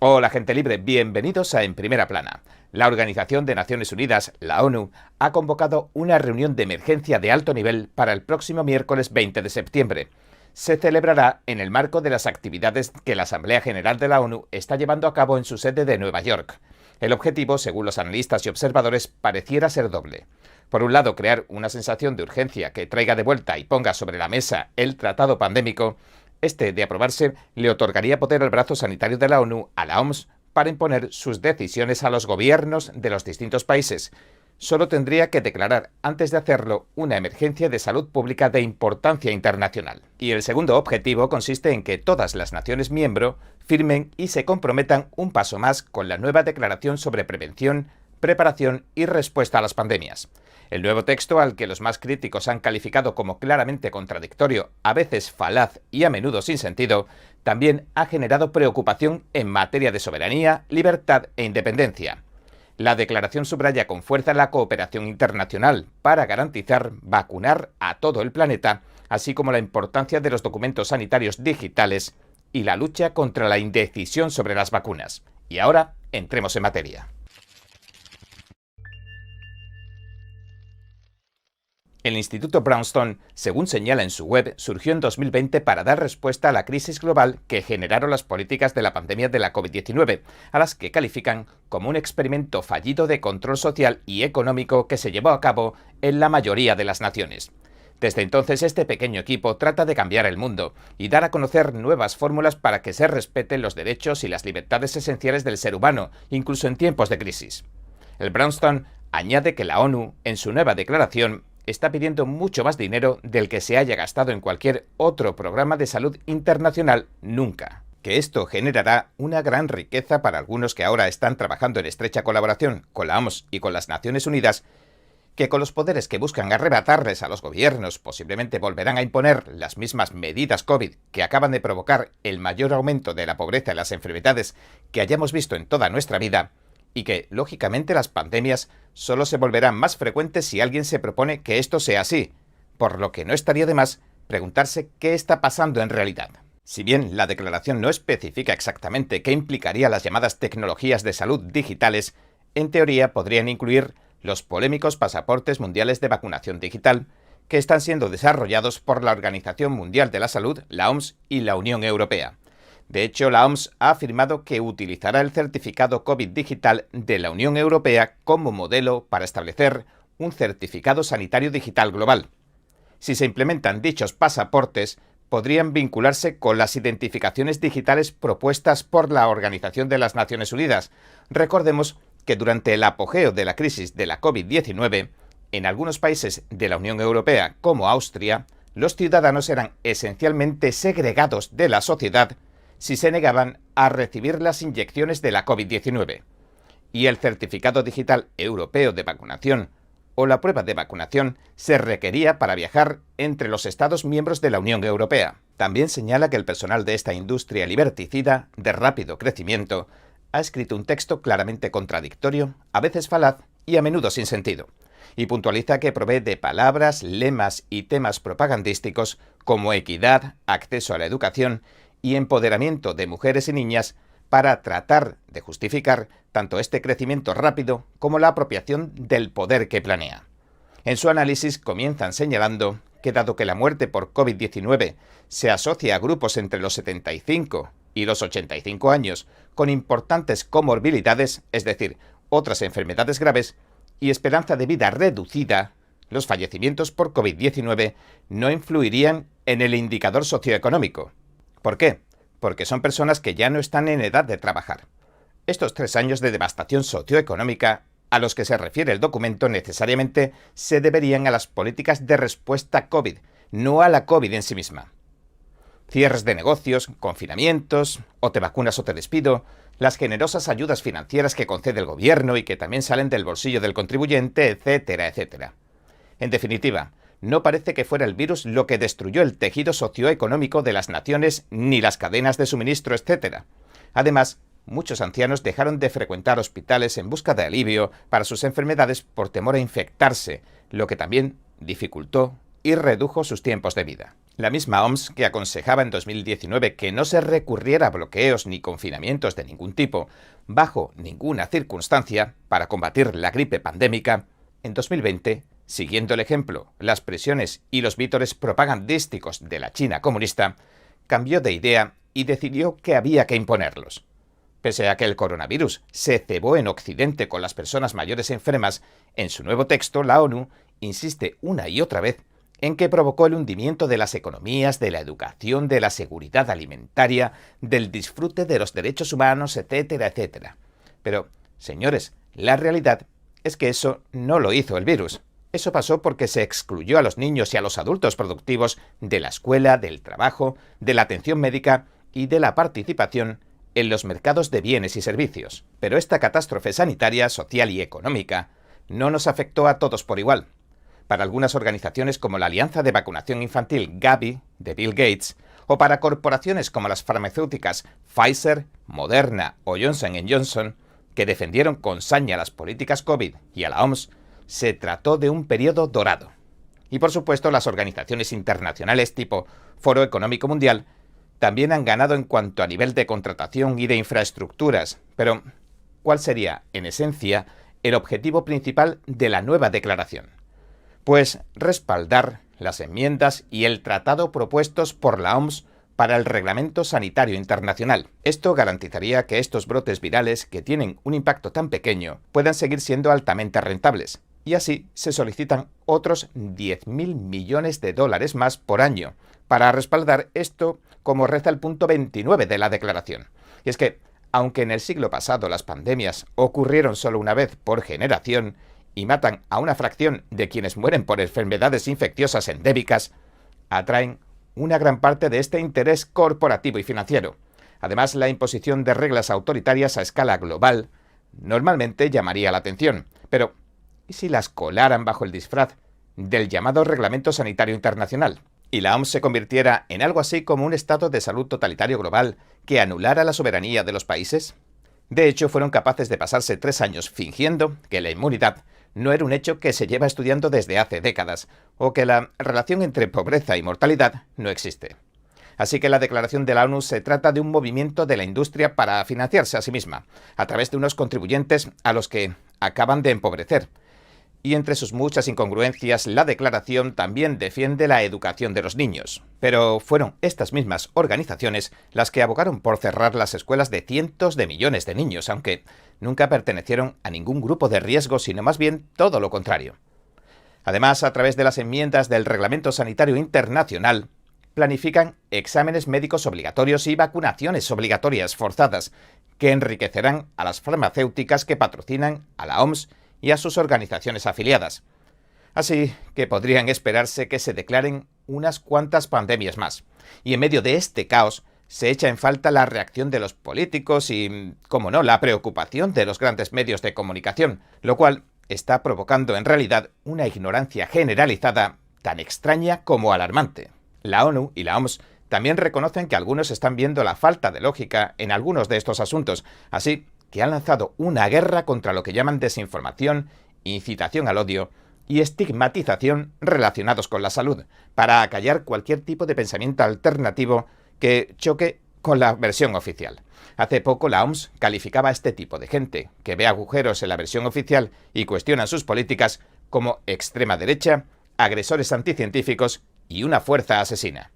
Hola gente libre, bienvenidos a En Primera Plana. La Organización de Naciones Unidas, la ONU, ha convocado una reunión de emergencia de alto nivel para el próximo miércoles 20 de septiembre. Se celebrará en el marco de las actividades que la Asamblea General de la ONU está llevando a cabo en su sede de Nueva York. El objetivo, según los analistas y observadores, pareciera ser doble. Por un lado, crear una sensación de urgencia que traiga de vuelta y ponga sobre la mesa el tratado pandémico. Este, de aprobarse, le otorgaría poder al brazo sanitario de la ONU a la OMS para imponer sus decisiones a los gobiernos de los distintos países. Solo tendría que declarar, antes de hacerlo, una emergencia de salud pública de importancia internacional. Y el segundo objetivo consiste en que todas las naciones miembro firmen y se comprometan un paso más con la nueva Declaración sobre Prevención, Preparación y Respuesta a las Pandemias. El nuevo texto, al que los más críticos han calificado como claramente contradictorio, a veces falaz y a menudo sin sentido, también ha generado preocupación en materia de soberanía, libertad e independencia. La declaración subraya con fuerza la cooperación internacional para garantizar vacunar a todo el planeta, así como la importancia de los documentos sanitarios digitales y la lucha contra la indecisión sobre las vacunas. Y ahora, entremos en materia. El Instituto Brownstone, según señala en su web, surgió en 2020 para dar respuesta a la crisis global que generaron las políticas de la pandemia de la COVID-19, a las que califican como un experimento fallido de control social y económico que se llevó a cabo en la mayoría de las naciones. Desde entonces, este pequeño equipo trata de cambiar el mundo y dar a conocer nuevas fórmulas para que se respeten los derechos y las libertades esenciales del ser humano, incluso en tiempos de crisis. El Brownstone añade que la ONU, en su nueva declaración, está pidiendo mucho más dinero del que se haya gastado en cualquier otro programa de salud internacional nunca. Que esto generará una gran riqueza para algunos que ahora están trabajando en estrecha colaboración con la OMS y con las Naciones Unidas, que con los poderes que buscan arrebatarles a los gobiernos posiblemente volverán a imponer las mismas medidas COVID que acaban de provocar el mayor aumento de la pobreza y las enfermedades que hayamos visto en toda nuestra vida, y que, lógicamente, las pandemias solo se volverán más frecuentes si alguien se propone que esto sea así, por lo que no estaría de más preguntarse qué está pasando en realidad. Si bien la declaración no especifica exactamente qué implicaría las llamadas tecnologías de salud digitales, en teoría podrían incluir los polémicos pasaportes mundiales de vacunación digital, que están siendo desarrollados por la Organización Mundial de la Salud, la OMS y la Unión Europea. De hecho, la OMS ha afirmado que utilizará el certificado COVID digital de la Unión Europea como modelo para establecer un certificado sanitario digital global. Si se implementan dichos pasaportes, podrían vincularse con las identificaciones digitales propuestas por la Organización de las Naciones Unidas. Recordemos que durante el apogeo de la crisis de la COVID-19, en algunos países de la Unión Europea, como Austria, los ciudadanos eran esencialmente segregados de la sociedad si se negaban a recibir las inyecciones de la COVID-19. Y el certificado digital europeo de vacunación o la prueba de vacunación se requería para viajar entre los Estados miembros de la Unión Europea. También señala que el personal de esta industria liberticida, de rápido crecimiento, ha escrito un texto claramente contradictorio, a veces falaz y a menudo sin sentido, y puntualiza que provee de palabras, lemas y temas propagandísticos como equidad, acceso a la educación y empoderamiento de mujeres y niñas para tratar de justificar tanto este crecimiento rápido como la apropiación del poder que planea. En su análisis comienzan señalando que dado que la muerte por COVID-19 se asocia a grupos entre los 75 y los 85 años con importantes comorbilidades, es decir, otras enfermedades graves, y esperanza de vida reducida, los fallecimientos por COVID-19 no influirían en el indicador socioeconómico. ¿Por qué? Porque son personas que ya no están en edad de trabajar. Estos 3 años de devastación socioeconómica a los que se refiere el documento necesariamente se deberían a las políticas de respuesta COVID, no a la COVID en sí misma. Cierres de negocios, confinamientos, o te vacunas o te despido, las generosas ayudas financieras que concede el gobierno y que también salen del bolsillo del contribuyente, etcétera, etcétera. En definitiva, no parece que fuera el virus lo que destruyó el tejido socioeconómico de las naciones ni las cadenas de suministro, etc. Además, muchos ancianos dejaron de frecuentar hospitales en busca de alivio para sus enfermedades por temor a infectarse, lo que también dificultó y redujo sus tiempos de vida. La misma OMS que aconsejaba en 2019 que no se recurriera a bloqueos ni confinamientos de ningún tipo, bajo ninguna circunstancia, para combatir la gripe pandémica, en 2020, siguiendo el ejemplo, las presiones y los vítores propagandísticos de la China comunista, cambió de idea y decidió que había que imponerlos. Pese a que el coronavirus se cebó en Occidente con las personas mayores enfermas, en su nuevo texto la ONU insiste una y otra vez en que provocó el hundimiento de las economías, de la educación, de la seguridad alimentaria, del disfrute de los derechos humanos, etcétera, etcétera. Pero, señores, la realidad es que eso no lo hizo el virus. Eso pasó porque se excluyó a los niños y a los adultos productivos de la escuela, del trabajo, de la atención médica y de la participación en los mercados de bienes y servicios. Pero esta catástrofe sanitaria, social y económica no nos afectó a todos por igual. Para algunas organizaciones como la Alianza de Vacunación Infantil Gavi, de Bill Gates, o para corporaciones como las farmacéuticas Pfizer, Moderna o Johnson & Johnson, que defendieron con saña las políticas COVID y a la OMS, se trató de un periodo dorado. Y por supuesto las organizaciones internacionales tipo Foro Económico Mundial también han ganado en cuanto a nivel de contratación y de infraestructuras, pero ¿cuál sería, en esencia, el objetivo principal de la nueva declaración? Pues respaldar las enmiendas y el tratado propuestos por la OMS para el Reglamento Sanitario Internacional. Esto garantizaría que estos brotes virales, que tienen un impacto tan pequeño, puedan seguir siendo altamente rentables. Y así se solicitan otros 10.000 millones de dólares más por año para respaldar esto, como reza el punto 29 de la declaración. Y es que, aunque en el siglo pasado las pandemias ocurrieron solo una vez por generación y matan a una fracción de quienes mueren por enfermedades infecciosas endémicas, atraen una gran parte de este interés corporativo y financiero. Además, la imposición de reglas autoritarias a escala global normalmente llamaría la atención. Pero, ¿y si las colaran bajo el disfraz del llamado Reglamento Sanitario Internacional? ¿Y la OMS se convirtiera en algo así como un estado de salud totalitario global que anulara la soberanía de los países? De hecho, fueron capaces de pasarse 3 años fingiendo que la inmunidad no era un hecho que se lleva estudiando desde hace décadas, o que la relación entre pobreza y mortalidad no existe. Así que la declaración de la ONU se trata de un movimiento de la industria para financiarse a sí misma, a través de unos contribuyentes a los que acaban de empobrecer. Y entre sus muchas incongruencias, la declaración también defiende la educación de los niños. Pero fueron estas mismas organizaciones las que abogaron por cerrar las escuelas de cientos de millones de niños, aunque nunca pertenecieron a ningún grupo de riesgo, sino más bien todo lo contrario. Además, a través de las enmiendas del Reglamento Sanitario Internacional, planifican exámenes médicos obligatorios y vacunaciones obligatorias forzadas, que enriquecerán a las farmacéuticas que patrocinan a la OMS y a sus organizaciones afiliadas. Así que podrían esperarse que se declaren unas cuantas pandemias más. Y en medio de este caos se echa en falta la reacción de los políticos y, como no, la preocupación de los grandes medios de comunicación, lo cual está provocando en realidad una ignorancia generalizada tan extraña como alarmante. La ONU y la OMS también reconocen que algunos están viendo la falta de lógica en algunos de estos asuntos, así que han lanzado una guerra contra lo que llaman desinformación, incitación al odio y estigmatización relacionados con la salud, para acallar cualquier tipo de pensamiento alternativo que choque con la versión oficial. Hace poco la OMS calificaba a este tipo de gente, que ve agujeros en la versión oficial y cuestiona sus políticas, como extrema derecha, agresores anticientíficos y una fuerza asesina.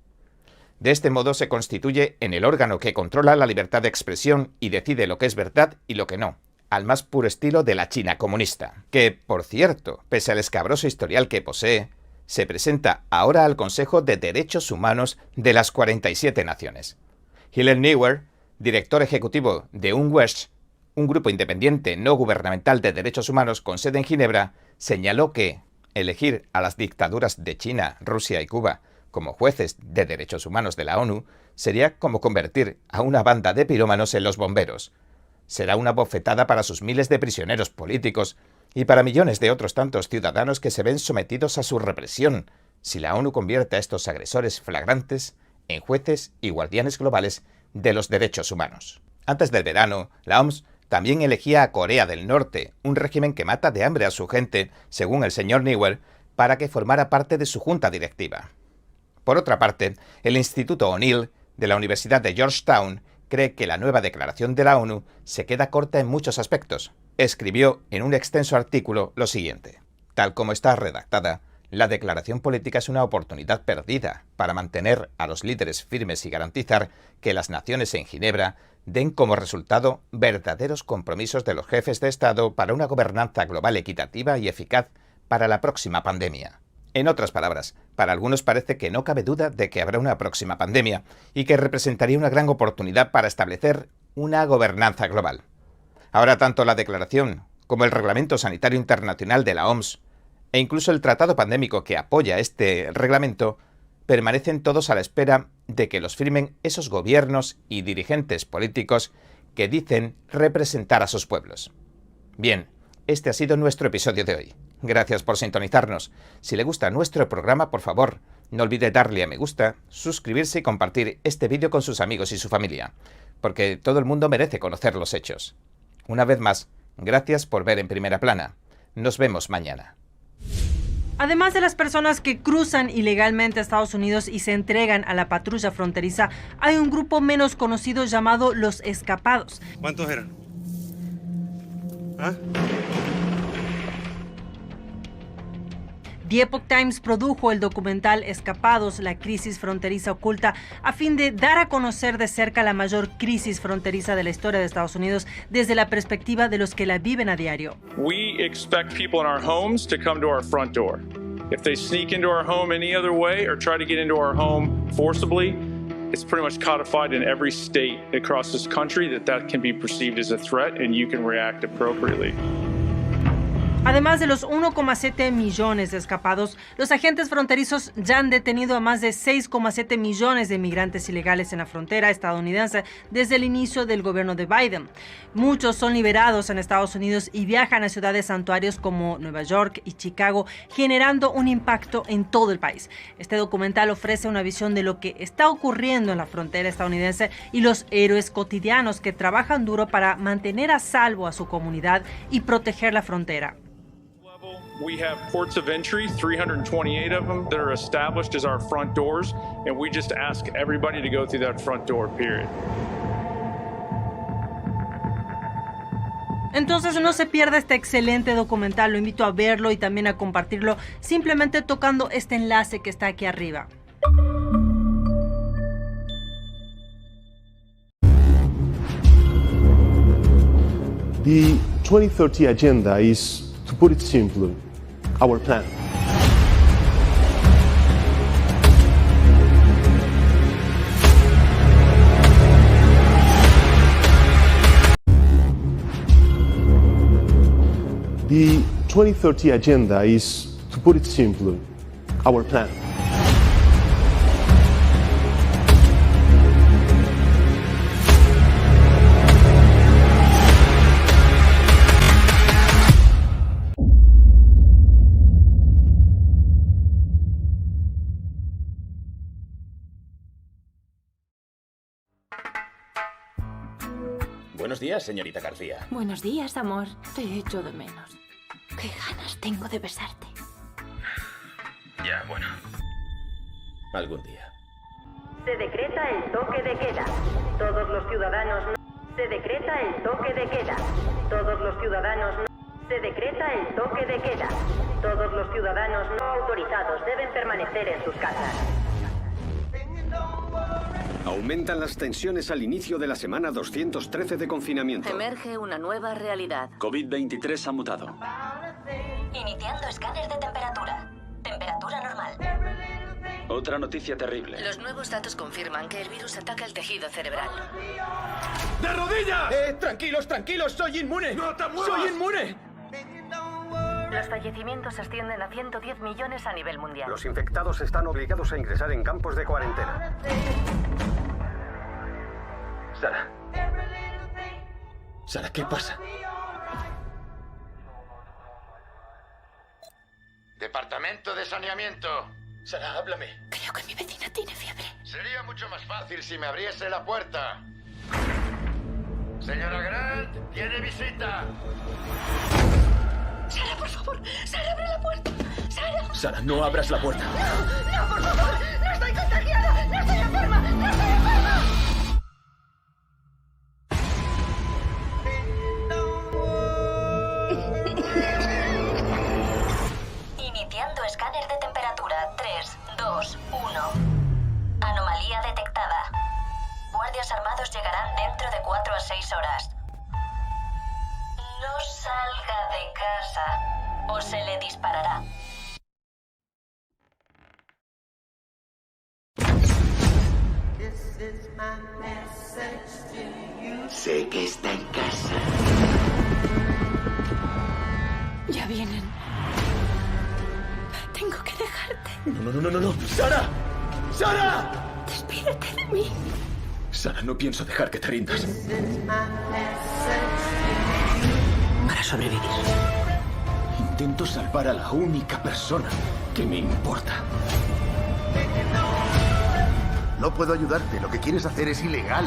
De este modo se constituye en el órgano que controla la libertad de expresión y decide lo que es verdad y lo que no, al más puro estilo de la China comunista, que, por cierto, pese al escabroso historial que posee, se presenta ahora al Consejo de Derechos Humanos de las 47 naciones. Helen Neuer, director ejecutivo de UNWESH, un grupo independiente no gubernamental de derechos humanos con sede en Ginebra, señaló que elegir a las dictaduras de China, Rusia y Cuba como jueces de derechos humanos de la ONU sería como convertir a una banda de pirómanos en los bomberos. Será una bofetada para sus miles de prisioneros políticos y para millones de otros tantos ciudadanos que se ven sometidos a su represión, si la ONU convierte a estos agresores flagrantes en jueces y guardianes globales de los derechos humanos. Antes del verano, la OMS también elegía a Corea del Norte, un régimen que mata de hambre a su gente, según el señor Neuer, para que formara parte de su junta directiva. Por otra parte, el Instituto O'Neill de la Universidad de Georgetown cree que la nueva declaración de la ONU se queda corta en muchos aspectos. Escribió en un extenso artículo lo siguiente: tal como está redactada, la declaración política es una oportunidad perdida para mantener a los líderes firmes y garantizar que las naciones en Ginebra den como resultado verdaderos compromisos de los jefes de Estado para una gobernanza global equitativa y eficaz para la próxima pandemia. En otras palabras, para algunos parece que no cabe duda de que habrá una próxima pandemia y que representaría una gran oportunidad para establecer una gobernanza global. Ahora tanto la declaración como el Reglamento Sanitario Internacional de la OMS e incluso el tratado pandémico que apoya este reglamento permanecen todos a la espera de que los firmen esos gobiernos y dirigentes políticos que dicen representar a sus pueblos. Bien, este ha sido nuestro episodio de hoy. Gracias por sintonizarnos. Si le gusta nuestro programa, por favor, no olvide darle a me gusta, suscribirse y compartir este vídeo con sus amigos y su familia, porque todo el mundo merece conocer los hechos. Una vez más, gracias por ver En Primera Plana. Nos vemos mañana. Además de las personas que cruzan ilegalmente a Estados Unidos y se entregan a la patrulla fronteriza, hay un grupo menos conocido llamado los escapados. ¿Cuántos eran? ¿Ah? The Epoch Times produjo el documental Escapados, la crisis fronteriza oculta, a fin de dar a conocer de cerca la mayor crisis fronteriza de la historia de Estados Unidos desde la perspectiva de los que la viven a diario. We expect people in our homes to come to our front door. If they sneak into our home any other way or try to get into our home forcibly, it's pretty much codified in every state across this country that can be perceived as a threat and you can react appropriately. Además de los 1,7 millones de escapados, los agentes fronterizos ya han detenido a más de 6,7 millones de migrantes ilegales en la frontera estadounidense desde el inicio del gobierno de Biden. Muchos son liberados en Estados Unidos y viajan a ciudades santuarios como Nueva York y Chicago, generando un impacto en todo el país. Este documental ofrece una visión de lo que está ocurriendo en la frontera estadounidense y los héroes cotidianos que trabajan duro para mantener a salvo a su comunidad y proteger la frontera. We have ports of entry, 328 of them that are established as our front doors, and we just ask everybody to go through that front door, period. Entonces no se pierda este excelente documental, lo invito a verlo y también a compartirlo simplemente tocando este enlace que está aquí arriba. The 2030 agenda is, to put it simply, our plan. The 2030 agenda is, to put it simply, our plan. Buenos días, señorita García. Buenos días, amor. Te echo de menos. Qué ganas tengo de besarte. Ya, bueno. Algún día. Se decreta el toque de queda. Todos los ciudadanos no... Se decreta el toque de queda. Todos los ciudadanos no... Se decreta el toque de queda. Todos los ciudadanos no autorizados deben permanecer en sus casas. Aumentan las tensiones al inicio de la semana 213 de confinamiento. Emerge una nueva realidad. COVID-23 ha mutado. Iniciando escáner de temperatura. Temperatura normal. Otra noticia terrible. Los nuevos datos confirman que el virus ataca el tejido cerebral. ¡De rodillas! Tranquilos, tranquilos, soy inmune. ¡No te muevas! ¡Soy inmune! Los fallecimientos ascienden a 110 millones a nivel mundial. Los infectados están obligados a ingresar en campos de cuarentena. Sara, ¿qué pasa? Departamento de Saneamiento. Sara, háblame. Creo que mi vecina tiene fiebre. Sería mucho más fácil si me abriese la puerta. Señora Grant, tiene visita. Sara, por favor. Sara, abre la puerta. ¡Sara! Sara, no abras la puerta. ¡No, por favor! ¡No estoy contagiada! ¡No estoy enferma! ¡No estoy enferma! Iniciando escáner de temperatura. 3, 2, 1. Anomalía detectada. Guardias armados llegarán dentro de 4 a 6 horas. No salga de casa o se le disparará. Sé que está en casa. Ya vienen. Tengo que dejarte. No. ¡Sara! ¡Sara! Despídete de mí. Sara, no pienso dejar que te rindas. Para sobrevivir. Intento salvar a la única persona que me importa. No puedo ayudarte. Lo que quieres hacer es ilegal.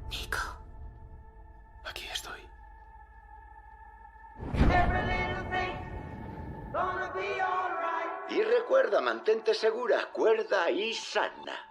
Nico. Aquí estoy. Y recuerda, mantente segura, cuerda y sana.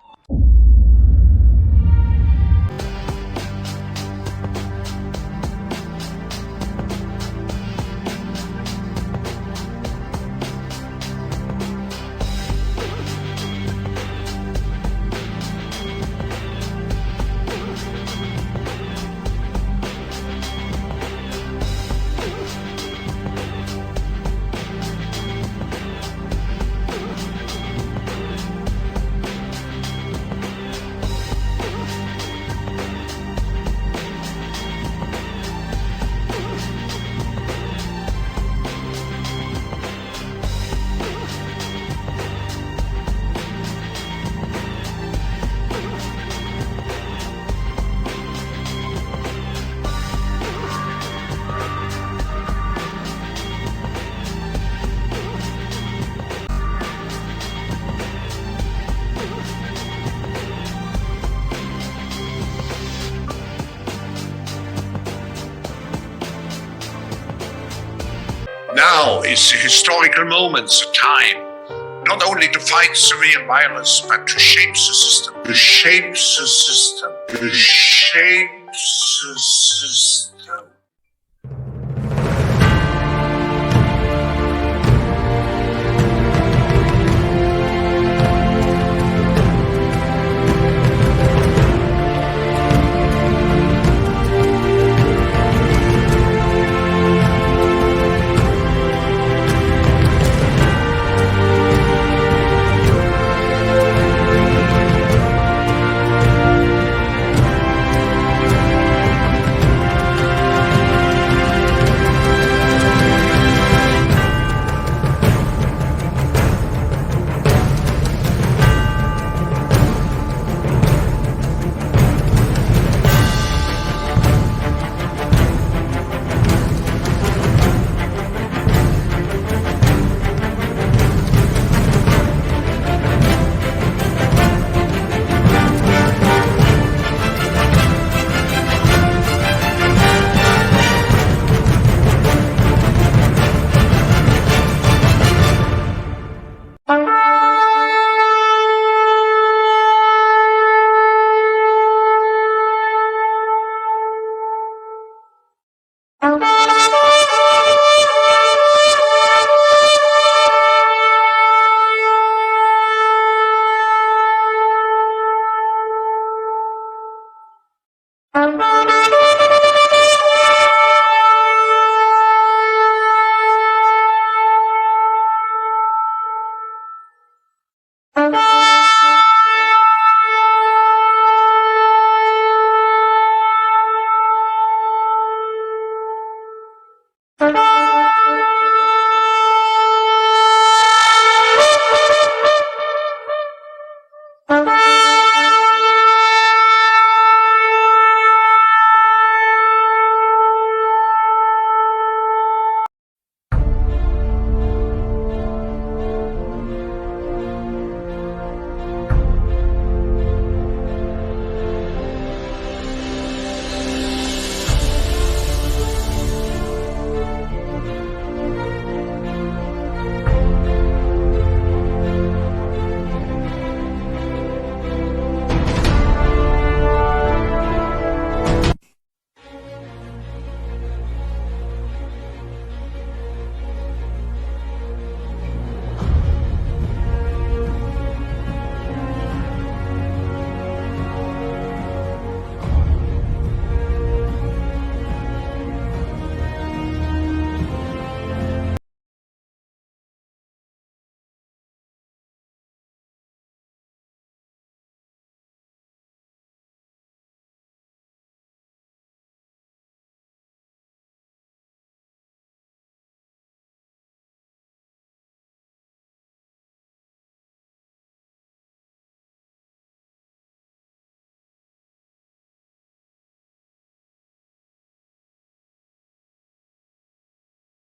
Now is the historical moments of time, not only to fight surreal violence, but to shape the system. To shape the system. To shape the system.